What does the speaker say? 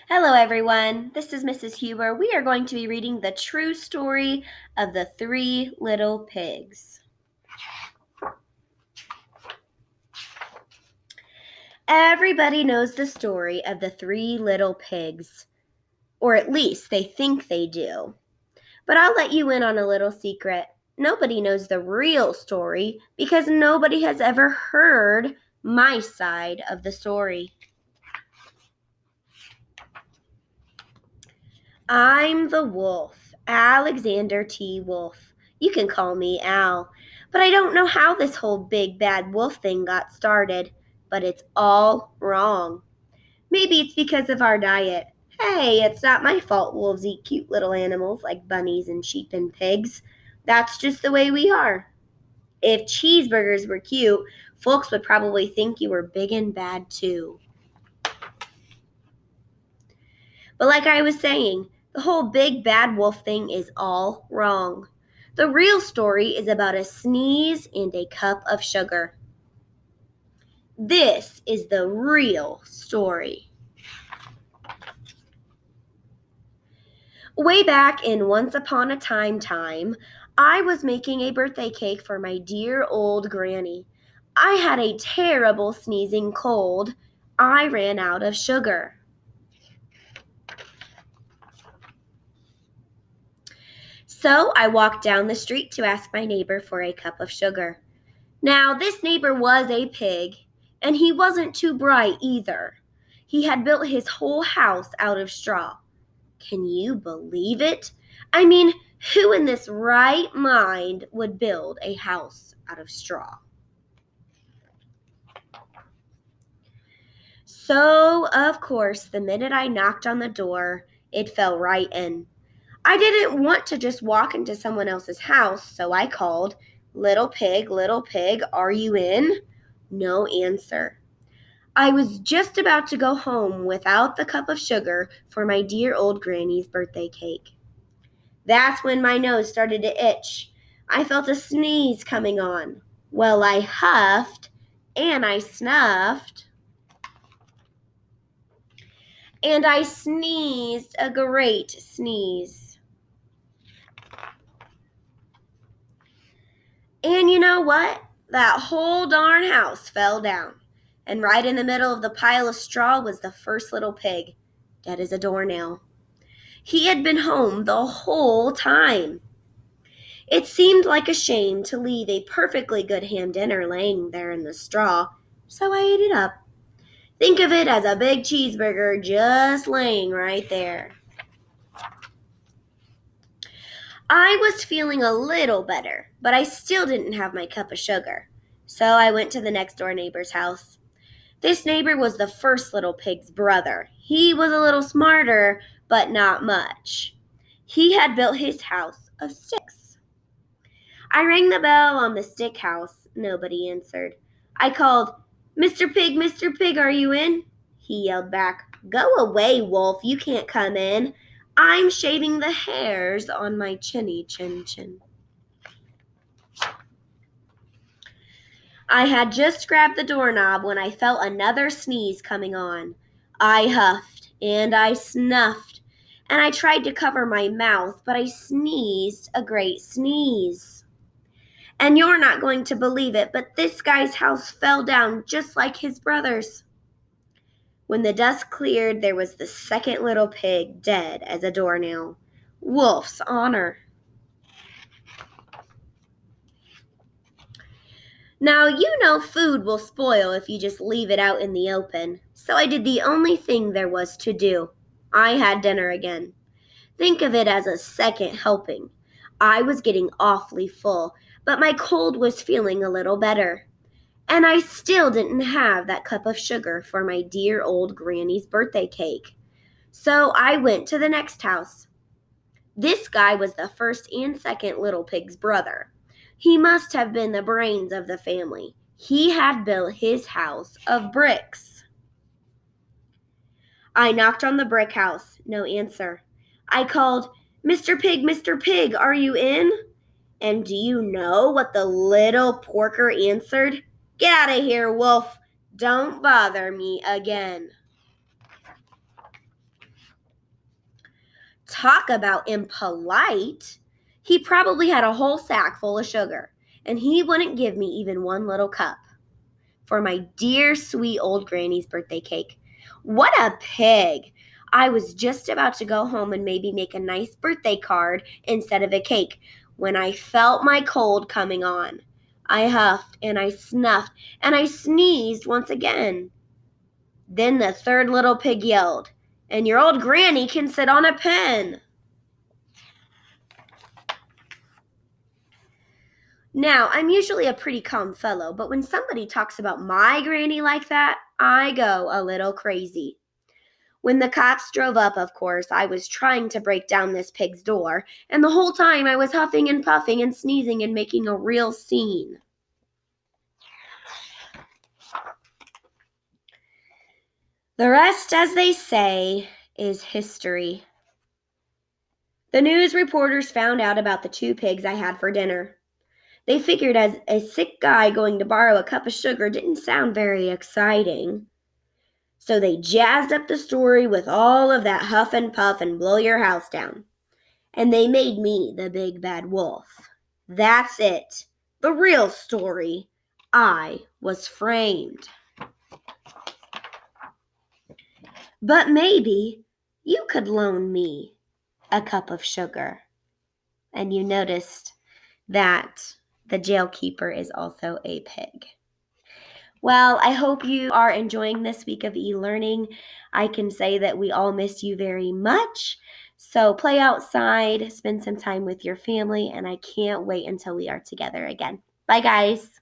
Hello, everyone. This is Mrs. Huber. We are going to be reading the true story of the Three Little Pigs. Everybody knows the story of the Three Little Pigs, or at least they think they do. But I'll let you in on a little secret. Nobody knows the real story because nobody has ever heard my side of the story. I'm the wolf, Alexander T. Wolf. You can call me Al. But I don't know how this whole big bad wolf thing got started, but it's all wrong. Maybe it's because of our diet. Hey, it's not my fault wolves eat cute little animals like bunnies and sheep and pigs. That's just the way we are. If cheeseburgers were cute, folks would probably think you were big and bad too. But like I was saying, the whole big bad wolf thing is all wrong. The real story is about a sneeze and a cup of sugar. This is the real story. Way back in Once Upon a Time, I was making a birthday cake for my dear old granny. I had a terrible sneezing cold. I ran out of sugar. So I walked down the street to ask my neighbor for a cup of sugar. Now, this neighbor was a pig, and he wasn't too bright either. He had built his whole house out of straw. Can you believe it? I mean, who in this right mind would build a house out of straw? So, of course, the minute I knocked on the door, it fell right in. I didn't want to just walk into someone else's house, so I called, little pig, are you in?" No answer. I was just about to go home without the cup of sugar for my dear old granny's birthday cake. That's when my nose started to itch. I felt a sneeze coming on. Well, I huffed and I snuffed and I sneezed a great sneeze. And you know what? That whole darn house fell down. And right in the middle of the pile of straw was the first little pig, dead as a doornail. He had been home the whole time. It seemed like a shame to leave a perfectly good ham dinner laying there in the straw, so I ate it up. Think of it as a big cheeseburger just laying right there. I was feeling a little better, but I still didn't have my cup of sugar. So I went to the next door neighbor's house. This neighbor was the first little pig's brother. He was a little smarter, but not much. He had built his house of sticks. I rang the bell on the stick house. Nobody answered. I called, Mr. Pig, are you in?" He yelled back, "Go away, wolf, you can't come in. I'm shaving the hairs on my chinny chin. I had just grabbed the doorknob when I felt another sneeze coming on. I huffed and I snuffed and I tried to cover my mouth, but I sneezed a great sneeze. And you're not going to believe it, but this guy's house fell down just like his brother's. When the dust cleared, there was the second little pig dead as a doornail. Wolf's honor. Now, you know food will spoil if you just leave it out in the open, so I did the only thing there was to do. I had dinner again. Think of it as a second helping. I was getting awfully full, but my cold was feeling a little better. And I still didn't have that cup of sugar for my dear old granny's birthday cake. So I went to the next house. This guy was the first and second little pig's brother. He must have been the brains of the family. He had built his house of bricks. I knocked on the brick house. No answer. I called, Mr. Pig, are you in?" And do you know what the little porker answered? "Get out of here, wolf. Don't bother me again." Talk about impolite. He probably had a whole sack full of sugar, and he wouldn't give me even one little cup for my dear sweet old granny's birthday cake. What a pig! I was just about to go home and maybe make a nice birthday card instead of a cake when I felt my cold coming on. I huffed and I snuffed and I sneezed once again. Then the third little pig yelled, "And your old granny can sit on a pen." Now, I'm usually a pretty calm fellow, but when somebody talks about my granny like that, I go a little crazy. When the cops drove up, of course, I was trying to break down this pig's door, and the whole time I was huffing and puffing and sneezing and making a real scene. The rest, as they say, is history. The news reporters found out about the 2 pigs I had for dinner. They figured as a sick guy going to borrow a cup of sugar didn't sound very exciting. So they jazzed up the story with all of that huff and puff and blow your house down. And they made me the big bad wolf. That's it. The real story. I was framed. But maybe you could loan me a cup of sugar. And you noticed that the jailkeeper is also a pig. Well, I hope you are enjoying this week of e-learning. I can say that we all miss you very much. So play outside, spend some time with your family, and I can't wait until we are together again. Bye, guys.